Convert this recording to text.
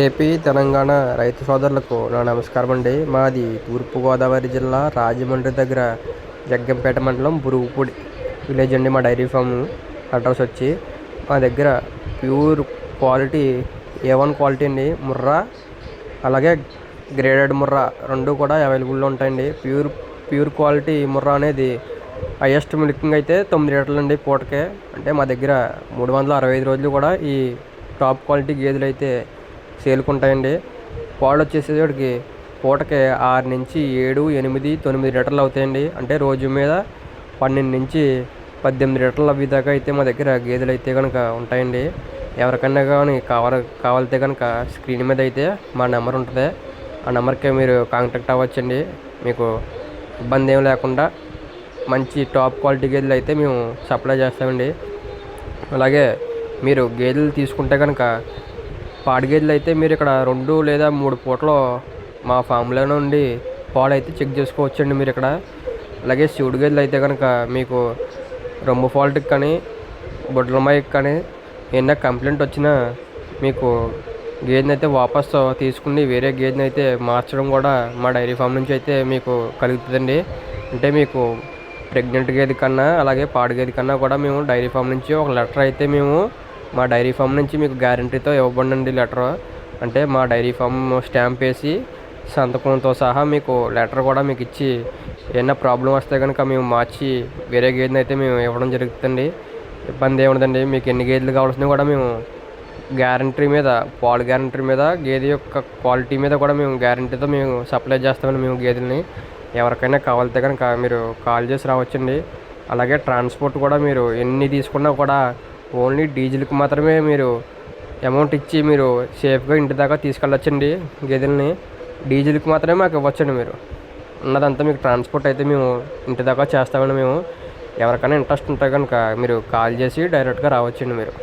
AP, Telangana రైతు సోదరులకు నా నమస్కారం అండి. మాది తూర్పుగోదావరి జిల్లా రాజమండ్రి దగ్గర జగ్గంపేట మండలం బురుగుపూడి విలేజ్ అండి. మా డైరీ ఫామ్ అడ్రస్ వచ్చి మా దగ్గర ప్యూర్ క్వాలిటీ A1 క్వాలిటీ అండి. ముర్రా అలాగే గ్రేడెడ్ ముర్రా రెండు కూడా అవైలబుల్లో ఉంటాయండి. ప్యూర్ క్వాలిటీ ముర్రా అనేది హైయెస్ట్ మిల్కింగ్ అయితే 9 లీటర్లు అండి పూటకే. అంటే మా దగ్గర 365 రోజులు కూడా ఈ టాప్ క్వాలిటీ గేదెలు అయితే సేల్కుంటాయండి. పాలు వచ్చేసేటికి పూటకి 6 నుంచి 7, 8, 9 లీటర్లు అవుతాయండి. అంటే రోజు మీద 12 నుంచి 18 లీటర్ల అవి దాకా అయితే మా దగ్గర గేదెలు అయితే కనుక ఉంటాయండి. ఎవరికైనా కానీ కావాలితే కనుక స్క్రీన్ మీద అయితే మా నెంబర్ ఉంటుంది. ఆ నెంబర్కి మీరు కాంటాక్ట్ అవ్వచ్చండి. మీకు ఇబ్బంది ఏం లేకుండా మంచి టాప్ క్వాలిటీ గేదెలు అయితే మేము సప్లై చేస్తామండి. అలాగే మీరు గేదెలు తీసుకుంటే కనుక పాడి గేదెలు అయితే మీరు ఇక్కడ 2 లేదా 3 పూటలు మా ఫామ్లో నుండి పాలు అయితే చెక్ చేసుకోవచ్చండి మీరు ఇక్కడ. అలాగే శివుడు గేదెలు అయితే కనుక మీకు రొమ్ము ఫాల్ట్కి కానీ బొడ్లమాయికి కానీ ఏమైనా కంప్లైంట్ వచ్చినా మీకు గేదెని అయితే వాపస్ తీసుకుని వేరే గేదెని అయితే మార్చడం కూడా మా డైరీ ఫామ్ నుంచి అయితే మీకు కలుగుతుందండి. అంటే మీకు ప్రెగ్నెంట్ గేదె కన్నా అలాగే పాడి గేదె కన్నా కూడా మేము డైరీ ఫామ్ నుంచి ఒక లెటర్ అయితే మేము మా డైరీ ఫామ్ నుంచి మీకు గ్యారంటీతో ఇవ్వబడండి లెటర్. అంటే మా డైరీ ఫామ్ స్టాంప్ వేసి సంతకంతో సహా మీకు లెటర్ కూడా మీకు ఇచ్చి ఏమైనా ప్రాబ్లం వస్తే కనుక మేము మార్చి వేరే గేదెని అయితే మేము ఇవ్వడం జరుగుతుందండి. ఇబ్బంది ఏముండదండి. మీకు ఎన్ని గేదెలు కావాల్సినా కూడా మేము గ్యారంటీ మీద పాలు గ్యారంటీ మీద గేదె యొక్క క్వాలిటీ మీద కూడా మేము గ్యారంటీతో మేము సప్లై చేస్తామండి మేము గేదెలని. ఎవరికైనా కావాలితే కనుక మీరు కాల్ చేసి రావచ్చండి. అలాగే ట్రాన్స్పోర్ట్ కూడా మీరు ఎన్ని తీసుకున్నా కూడా ఓన్లీ డీజిల్కి మాత్రమే మీరు అమౌంట్ ఇచ్చి మీరు సేఫ్గా ఇంటి దాకా తీసుకెళ్ళొచ్చండి గేదెలని. డీజిల్కి మాత్రమే మాకు ఇవ్వచ్చండి. మీరు ఉన్నదంతా మీకు ట్రాన్స్పోర్ట్ అయితే మేము ఇంటి దాకా చేస్తామండి మేము. ఎవరికైనా ఇంట్రెస్ట్ ఉంటే కనుక మీరు కాల్ చేసి డైరెక్ట్గా రావచ్చండి మీరు.